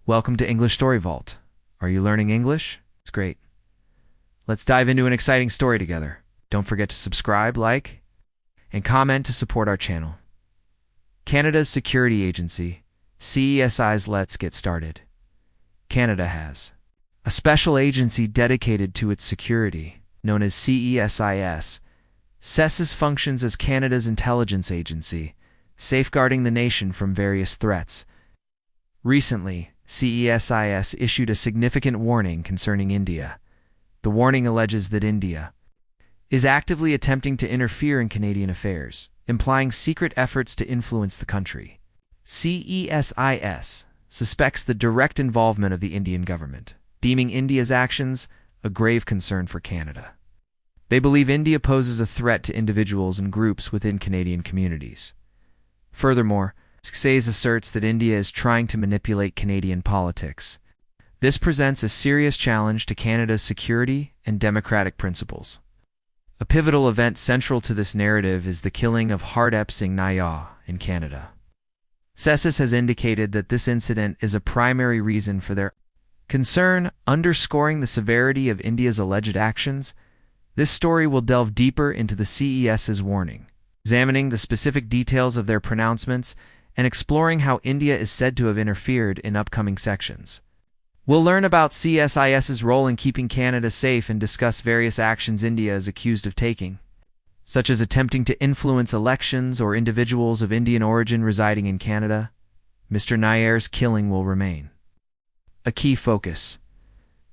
Welcome to English Story Vault. Are you learning English? It's great. Let's dive into an exciting story together. Don't forget to subscribe, like, and comment to support our channel. Canada's security agency, CESI's Let's Get Started. Canada has a special agency dedicated to its security, known as CESIS. CESIS functions as Canada's intelligence agency, safeguarding the nation from various threats. Recently, CESIS issued a significant warning concerning India. The warning alleges that India is actively attempting to interfere in Canadian affairs, implying secret efforts to influence the country. CESIS suspects the direct involvement of the Indian government, deeming India's actions a grave concern for Canada. They believe India poses a threat to individuals and groups within Canadian communities. Furthermore, CESIS asserts that India is trying to manipulate Canadian politics. This presents a serious challenge to Canada's security and democratic principles. A pivotal event central to this narrative is the killing of Hardeep Singh Nayar in Canada. CESIS has indicated that this incident is a primary reason for their concern, underscoring the severity of India's alleged actions. This story will delve deeper into the CESIS warning, examining the specific details of their pronouncements and exploring how India is said to have interfered in upcoming sections. We'll learn about CESIS's role in keeping Canada safe and discuss various actions India is accused of taking, such as attempting to influence elections or individuals of Indian origin residing in Canada. Mr. Nayar's killing will remain a key focus.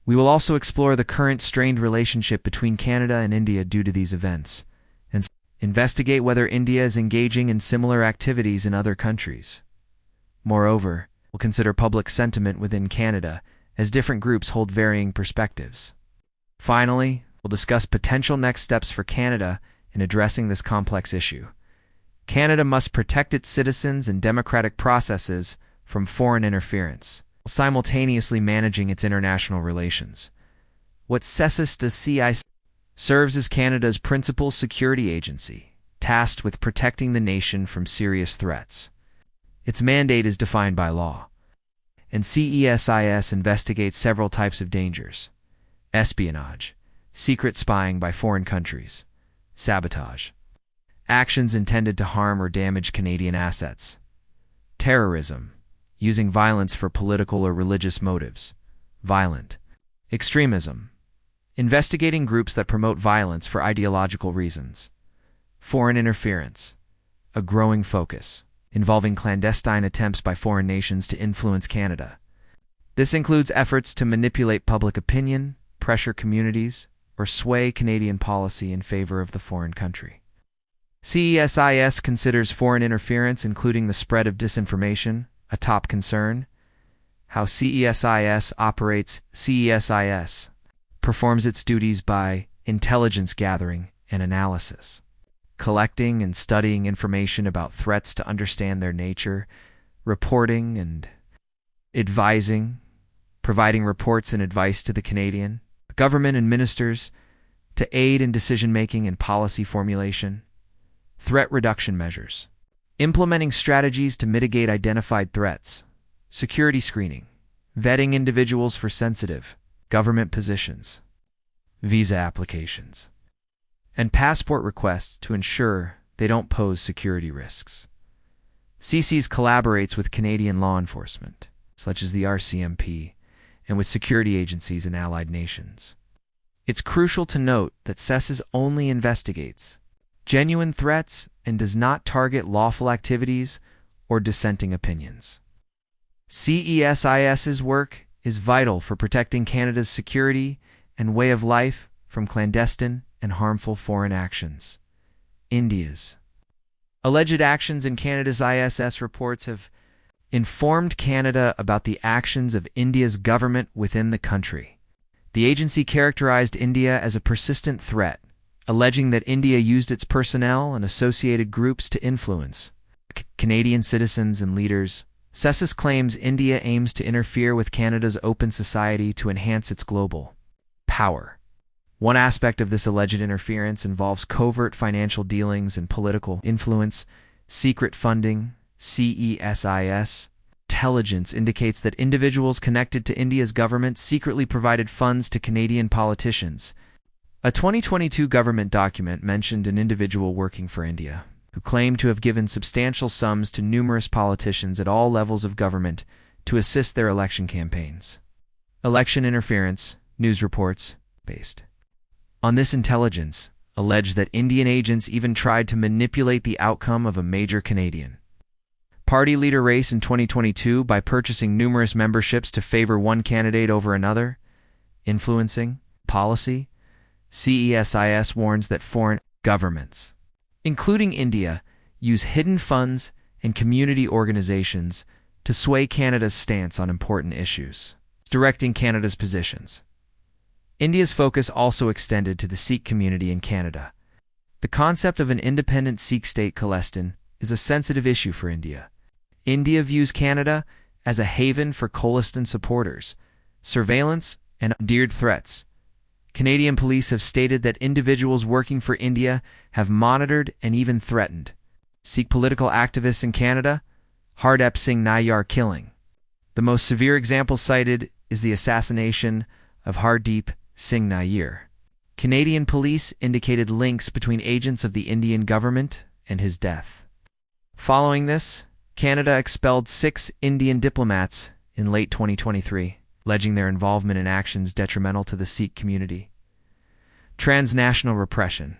We will also explore the current strained relationship between Canada and India due to these events, and investigate whether India is engaging in similar activities in other countries. Moreover, we'll consider public sentiment within Canada, as different groups hold varying perspectives. Finally, we'll discuss potential next steps for Canada in addressing this complex issue. Canada must protect its citizens and democratic processes from foreign interference, while simultaneously managing its international relations. What CESIS does CESIS serves as Canada's principal security agency, tasked with protecting the nation from serious threats. Its mandate is defined by law, and CESIS investigates several types of dangers: espionage, secret spying by foreign countries, sabotage, actions intended to harm or damage Canadian assets, terrorism, using violence for political or religious motives, violent extremism, investigating groups that promote violence for ideological reasons, foreign interference, a growing focus, involving clandestine attempts by foreign nations to influence Canada. This includes efforts to manipulate public opinion, pressure communities, or sway Canadian policy in favor of the foreign country. CESIS considers foreign interference, including the spread of disinformation, a top concern. How CESIS operates: CESIS performs its duties by intelligence gathering and analysis, collecting and studying information about threats to understand their nature, reporting and advising, providing reports and advice to the Canadian government and ministers to aid in decision-making and policy formulation, threat reduction measures, implementing strategies to mitigate identified threats, security screening, vetting individuals for sensitive government positions, visa applications, and passport requests to ensure they don't pose security risks. CESIS collaborates with Canadian law enforcement, such as the RCMP, and with security agencies in allied nations. It's crucial to note that CESIS only investigates genuine threats and does not target lawful activities or dissenting opinions. CESIS's work is vital for protecting Canada's security and way of life from clandestine and harmful foreign actions. India's alleged actions in Canada's ISS reports have informed Canada about the actions of India's government within the country. The agency characterized India as a persistent threat, alleging that India used its personnel and associated groups to influence Canadian citizens and leaders. CESIS claims India aims to interfere with Canada's open society to enhance its global power. One aspect of this alleged interference involves covert financial dealings and political influence, secret funding, CESIS intelligence indicates that individuals connected to India's government secretly provided funds to Canadian politicians. A 2022 government document mentioned an individual working for India who claimed to have given substantial sums to numerous politicians at all levels of government to assist their election campaigns. Election interference, news reports, based on this intelligence, alleged that Indian agents even tried to manipulate the outcome of a major Canadian party leader race in 2022 by purchasing numerous memberships to favor one candidate over another, influencing policy. CESIS warns that foreign governments, including India, use hidden funds and community organizations to sway Canada's stance on important issues, directing Canada's positions. India's focus also extended to the Sikh community in Canada. The concept of an independent Sikh state Khalistan is a sensitive issue for India. India views Canada as a haven for Khalistan supporters, surveillance, and dared threats. Canadian police have stated that individuals working for India have monitored and even threatened Sikh political activists in Canada. Hardeep Singh Nayyar killing. The most severe example cited is the assassination of Hardeep Singh Nayyar. Canadian police indicated links between agents of the Indian government and his death. Following this, Canada expelled 6 Indian diplomats in late 2023, alleging their involvement in actions detrimental to the Sikh community. Transnational repression.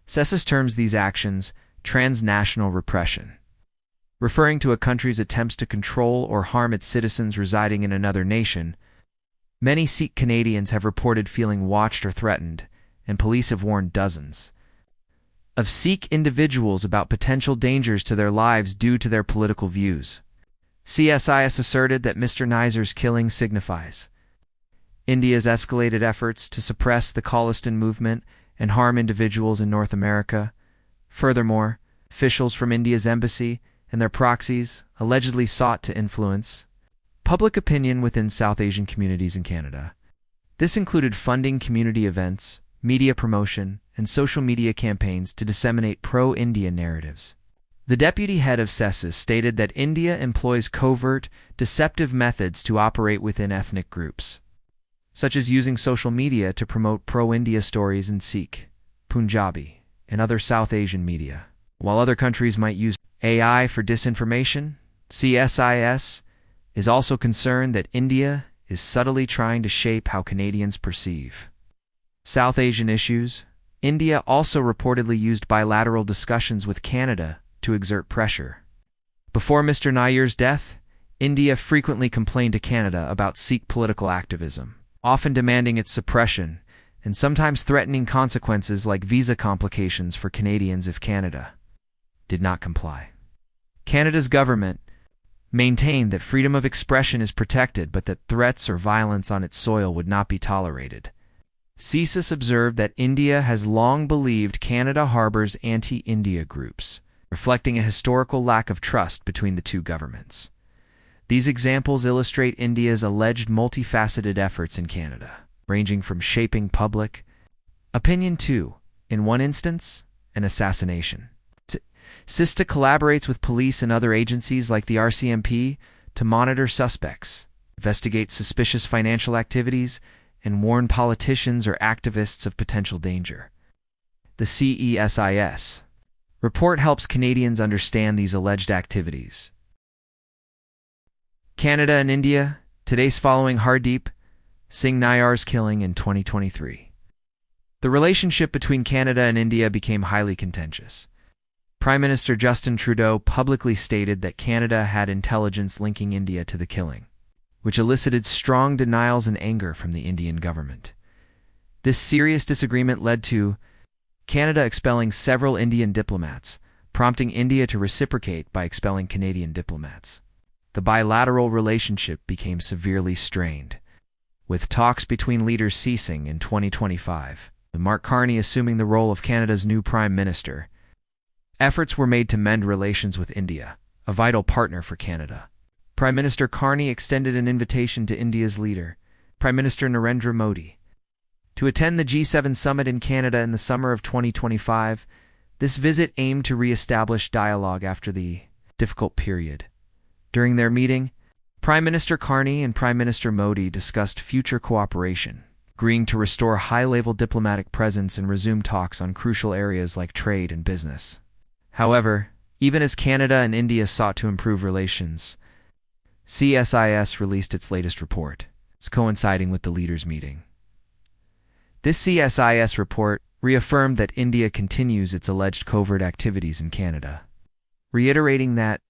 CESIS terms these actions transnational repression, referring to a country's attempts to control or harm its citizens residing in another nation. Many Sikh Canadians have reported feeling watched or threatened, and police have warned dozens of Sikh individuals about potential dangers to their lives due to their political views. CSIS asserted that Mr. Nayyar's killing signifies India's escalated efforts to suppress the Khalistan movement and harm individuals in North America. Furthermore, officials from India's embassy and their proxies allegedly sought to influence public opinion within South Asian communities in Canada. This included funding community events, media promotion, and social media campaigns to disseminate pro-India narratives. The deputy head of CESIS stated that India employs covert, deceptive methods to operate within ethnic groups, such as using social media to promote pro-India stories in Sikh, Punjabi, and other South Asian media. While other countries might use AI for disinformation, CSIS is also concerned that India is subtly trying to shape how Canadians perceive South Asian issues. India also reportedly used bilateral discussions with Canada to exert pressure. Before Mr. Nayyar's death, India frequently complained to Canada about Sikh political activism, often demanding its suppression and sometimes threatening consequences like visa complications for Canadians if Canada did not comply. Canada's government maintained that freedom of expression is protected but that threats or violence on its soil would not be tolerated. CSIS observed that India has long believed Canada harbors anti-India groups, reflecting a historical lack of trust between the two governments. These examples illustrate India's alleged multifaceted efforts in Canada, ranging from shaping public opinion to, in one instance, an assassination. CISTA collaborates with police and other agencies like the RCMP to monitor suspects, investigate suspicious financial activities, and warn politicians or activists of potential danger. The CESIS report helps Canadians understand these alleged activities. Canada and India, today's following Hardeep Singh Nayyar's killing in 2023. The relationship between Canada and India became highly contentious. Prime Minister Justin Trudeau publicly stated that Canada had intelligence linking India to the killing, which elicited strong denials and anger from the Indian government. This serious disagreement led to Canada expelling several Indian diplomats, prompting India to reciprocate by expelling Canadian diplomats. The bilateral relationship became severely strained, with talks between leaders ceasing in 2025, with Mark Carney assuming the role of Canada's new Prime Minister. Efforts were made to mend relations with India, a vital partner for Canada. Prime Minister Carney extended an invitation to India's leader, Prime Minister Narendra Modi, to attend the G7 summit in Canada in the summer of 2025. This visit aimed to re-establish dialogue after the difficult period During their meeting, Prime Minister Carney and Prime Minister Modi discussed future cooperation, agreeing to restore high-level diplomatic presence and resume talks on crucial areas like trade and business. However, even as Canada and India sought to improve relations, CSIS released its latest report, coinciding with the leaders' meeting. This CSIS report reaffirmed that India continues its alleged covert activities in Canada, reiterating that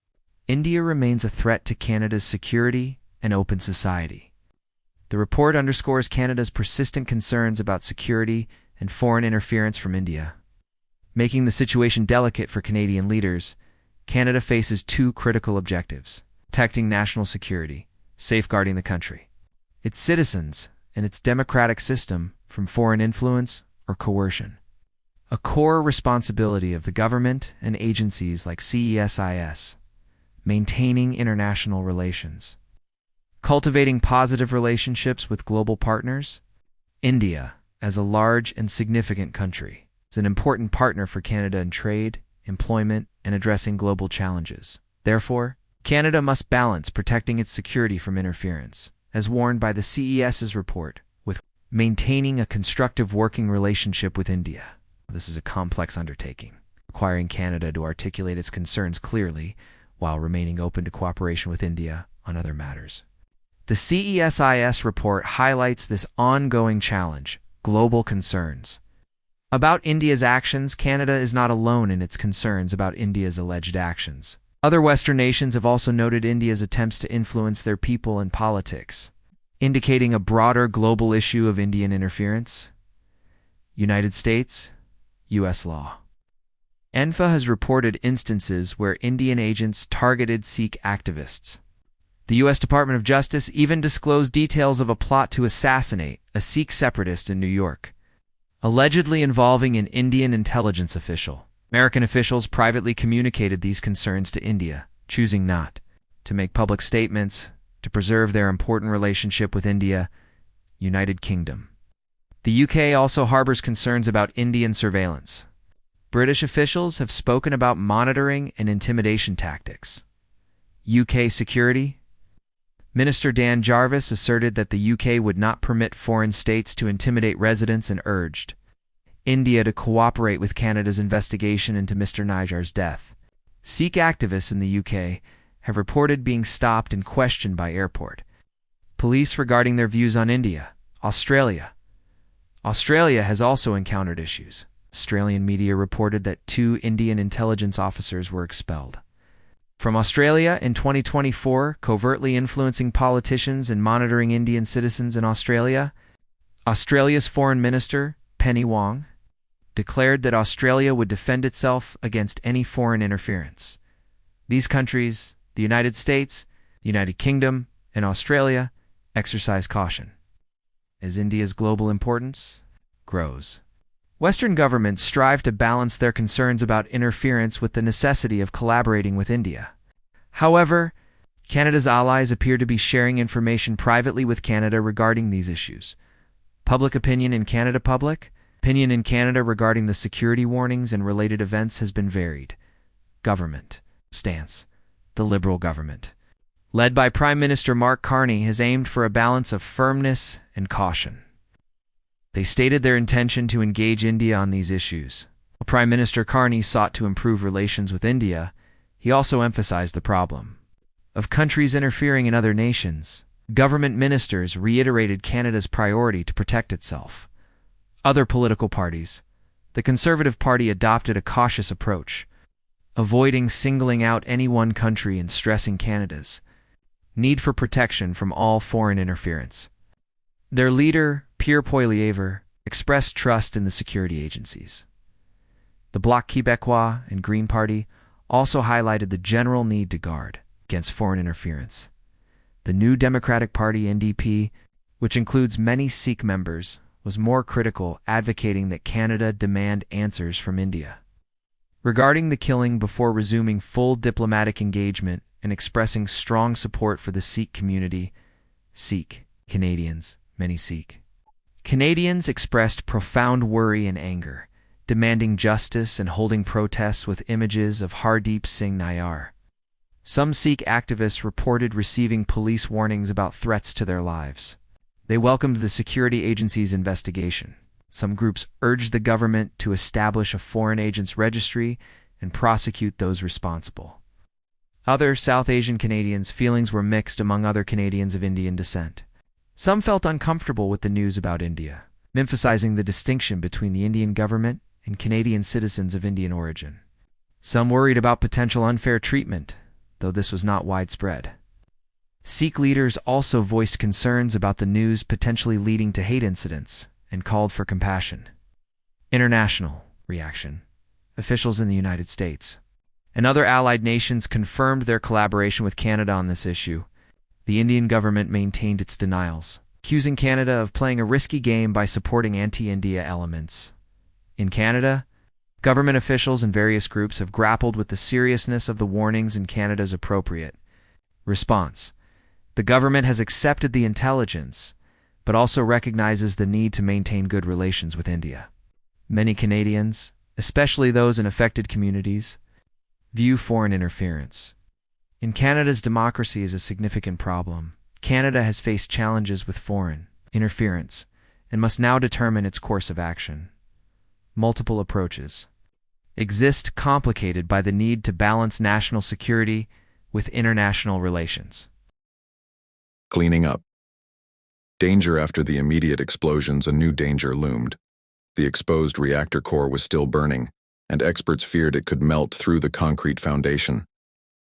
India remains a threat to Canada's security and open society. The report underscores Canada's persistent concerns about security and foreign interference from India. Making the situation delicate for Canadian leaders, Canada faces two critical objectives: protecting national security, safeguarding the country, its citizens, and its democratic system from foreign influence or coercion. A core responsibility of the government and agencies like CSIS, maintaining international relations, cultivating positive relationships with global partners. India, as a large and significant country, is an important partner for Canada in trade, employment, and addressing global challenges. Therefore, Canada must balance protecting its security from interference, as warned by the CES's report, with maintaining a constructive working relationship with India. This is a complex undertaking, requiring Canada to articulate its concerns clearly while remaining open to cooperation with India on other matters. The CESIS report highlights this ongoing challenge: global concerns. About India's actions, Canada is not alone in its concerns about India's alleged actions. Other Western nations have also noted India's attempts to influence their people and politics, indicating a broader global issue of Indian interference. United States, U.S. law. ENFA has reported instances where Indian agents targeted Sikh activists. The U.S. Department of Justice even disclosed details of a plot to assassinate a Sikh separatist in New York, allegedly involving an Indian intelligence official. American officials privately communicated these concerns to India, choosing not to make public statements to preserve their important relationship with India. United Kingdom. The UK also harbors concerns about Indian surveillance. British officials have spoken about monitoring and intimidation tactics. UK security. Minister Dan Jarvis asserted that the UK would not permit foreign states to intimidate residents and urged India to cooperate with Canada's investigation into Mr. Nijar's death. Sikh activists in the UK have reported being stopped and questioned by airport police regarding their views on India. Australia. Australia has also encountered issues. Australian media reported that 2 Indian intelligence officers were expelled from Australia in 2024, covertly influencing politicians and monitoring Indian citizens in Australia. Australia's Foreign Minister, Penny Wong, declared that Australia would defend itself against any foreign interference. These countries, the United States, the United Kingdom, and Australia, exercise caution as India's global importance grows. Western governments strive to balance their concerns about interference with the necessity of collaborating with India. However, Canada's allies appear to be sharing information privately with Canada regarding these issues. Public opinion in Canada opinion in Canada regarding the security warnings and related events has been varied. Government stance. The Liberal government, led by Prime Minister Mark Carney, has aimed for a balance of firmness and caution. They stated their intention to engage India on these issues. While Prime Minister Carney sought to improve relations with India, he also emphasized the problem of countries interfering in other nations. Government ministers reiterated Canada's priority to protect itself. Other political parties. The Conservative Party adopted a cautious approach, avoiding singling out any one country and stressing Canada's need for protection from all foreign interference. Their leader, Pierre Poilievre, expressed trust in the security agencies. The Bloc Québécois and Green Party also highlighted the general need to guard against foreign interference. The New Democratic Party (NDP), which includes many Sikh members, was more critical, advocating that Canada demand answers from India regarding the killing before resuming full diplomatic engagement and expressing strong support for the Sikh community. Sikh Canadians, many Sikh Canadians expressed profound worry and anger, demanding justice and holding protests with images of Hardeep Singh Nayar, Some Sikh activists reported receiving police warnings about threats to their lives. They welcomed the security agency's investigation. Some groups urged the government to establish a foreign agents registry and prosecute those responsible. Other South Asian Canadians' feelings were mixed among other Canadians of Indian descent. Some felt uncomfortable with the news about India, emphasizing the distinction between the Indian government and Canadian citizens of Indian origin. Some worried about potential unfair treatment, though this was not widespread. Sikh leaders also voiced concerns about the news potentially leading to hate incidents and called for compassion. International reaction. Officials in the United States and other allied nations confirmed their collaboration with Canada on this issue. The Indian government maintained its denials, accusing Canada of playing a risky game by supporting anti-India elements. In Canada, government officials and various groups have grappled with the seriousness of the warnings and Canada's appropriate response. The government has accepted the intelligence, but also recognizes the need to maintain good relations with India. Many Canadians, especially those in affected communities, view foreign interference in Canada's democracy as a significant problem. Canada has faced challenges with foreign interference and must now determine its course of action. Multiple approaches exist, complicated by the need to balance national security with international relations. Cleaning up. Danger. After the immediate explosions, a new danger loomed. The exposed reactor core was still burning, and experts feared it could melt through the concrete foundation.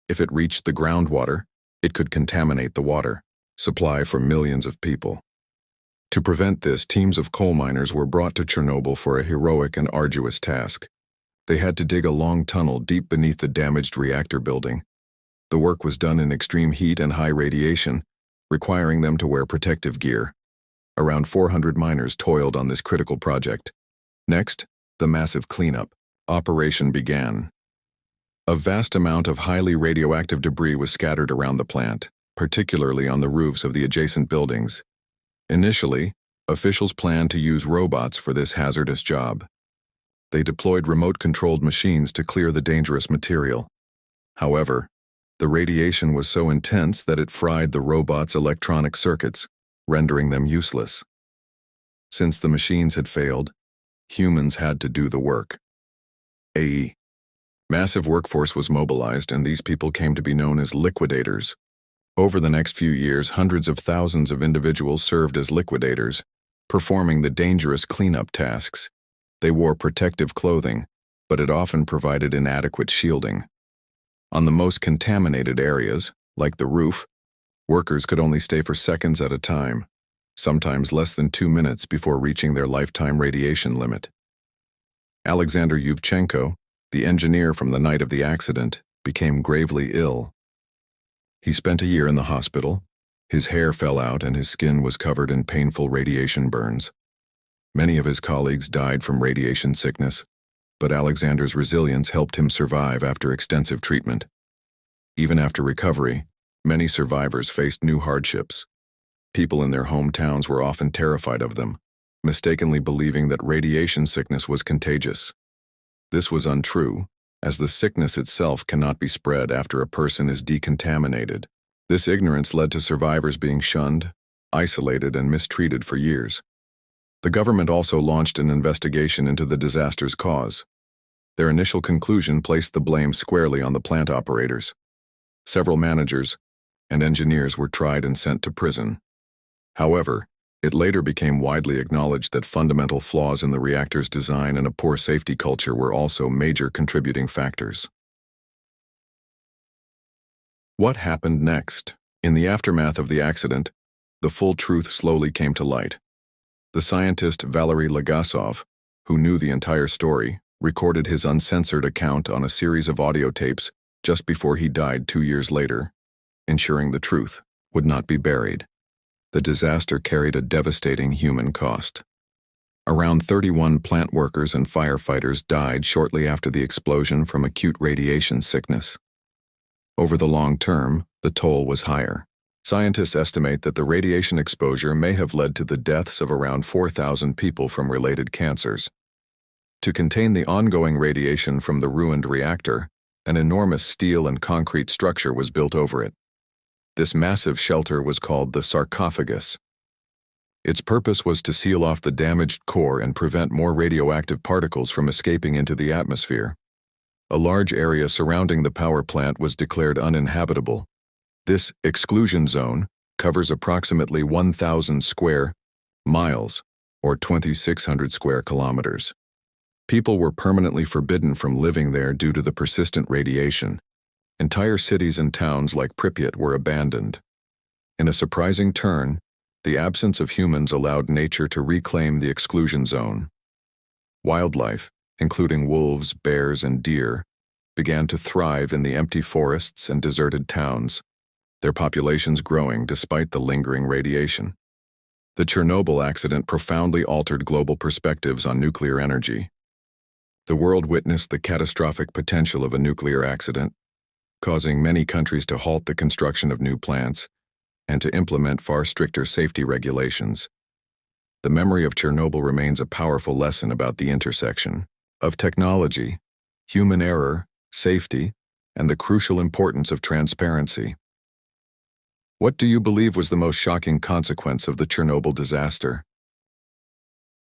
If it reached the groundwater, it could contaminate the water supply for millions of people. To prevent this, teams of coal miners were brought to Chernobyl for a heroic and arduous task. They had to dig a long tunnel deep beneath the damaged reactor building. The work was done in extreme heat and high radiation, requiring them to wear protective gear. Around 400 miners toiled on this critical project. Next, the massive cleanup operation began. A vast amount of highly radioactive debris was scattered around the plant, particularly on the roofs of the adjacent buildings. Initially, officials planned to use robots for this hazardous job. They deployed remote-controlled machines to clear the dangerous material. However, the radiation was so intense that it fried the robots' electronic circuits, rendering them useless. Since the machines had failed, humans had to do the work. A massive workforce was mobilized, and these people came to be known as liquidators. Over the next few years, hundreds of thousands of individuals served as liquidators, performing the dangerous cleanup tasks. They wore protective clothing, but it often provided inadequate shielding. On the most contaminated areas, like the roof, workers could only stay for seconds at a time, sometimes less than 2 minutes before reaching their lifetime radiation limit. Alexander Yuvchenko, the engineer from the night of the accident, became gravely ill. He spent a year in the hospital. His hair fell out and his skin was covered in painful radiation burns. Many of his colleagues died from radiation sickness, but Alexander's resilience helped him survive after extensive treatment. Even after recovery, many survivors faced new hardships. People in their hometowns were often terrified of them, mistakenly believing that radiation sickness was contagious. This was untrue, as the sickness itself cannot be spread after a person is decontaminated. This ignorance led to survivors being shunned, isolated, and mistreated for years. The government also launched an investigation into the disaster's cause. Their initial conclusion placed the blame squarely on the plant operators. Several managers and engineers were tried and sent to prison. However, it later became widely acknowledged that fundamental flaws in the reactor's design and a poor safety culture were also major contributing factors. What happened next? In the aftermath of the accident, the full truth slowly came to light. The scientist Valery Legasov, who knew the entire story, recorded his uncensored account on a series of audio tapes just before he died 2 years later, ensuring the truth would not be buried. The disaster carried a devastating human cost. Around 31 plant workers and firefighters died shortly after the explosion from acute radiation sickness. Over the long term, the toll was higher. Scientists estimate that the radiation exposure may have led to the deaths of around 4,000 people from related cancers. To contain the ongoing radiation from the ruined reactor, An enormous steel and concrete structure was built over it. This massive shelter was called the sarcophagus. Its purpose was to seal off the damaged core and prevent more radioactive particles from escaping into the atmosphere. A large area surrounding the power plant was declared uninhabitable. This exclusion zone covers approximately 1,000 square miles, or 2,600 square kilometers. People were permanently forbidden from living there due to the persistent radiation. Entire cities and towns like Pripyat were abandoned. In a surprising turn, the absence of humans allowed nature to reclaim the exclusion zone. Wildlife, including wolves, bears, and deer, began to thrive in the empty forests and deserted towns, their populations growing despite the lingering radiation. The Chernobyl accident profoundly altered global perspectives on nuclear energy. The world witnessed the catastrophic potential of a nuclear accident, causing many countries to halt the construction of new plants and to implement far stricter safety regulations. The memory of Chernobyl remains a powerful lesson about the intersection of technology, human error, safety, and the crucial importance of transparency. What do you believe was the most shocking consequence of the Chernobyl disaster?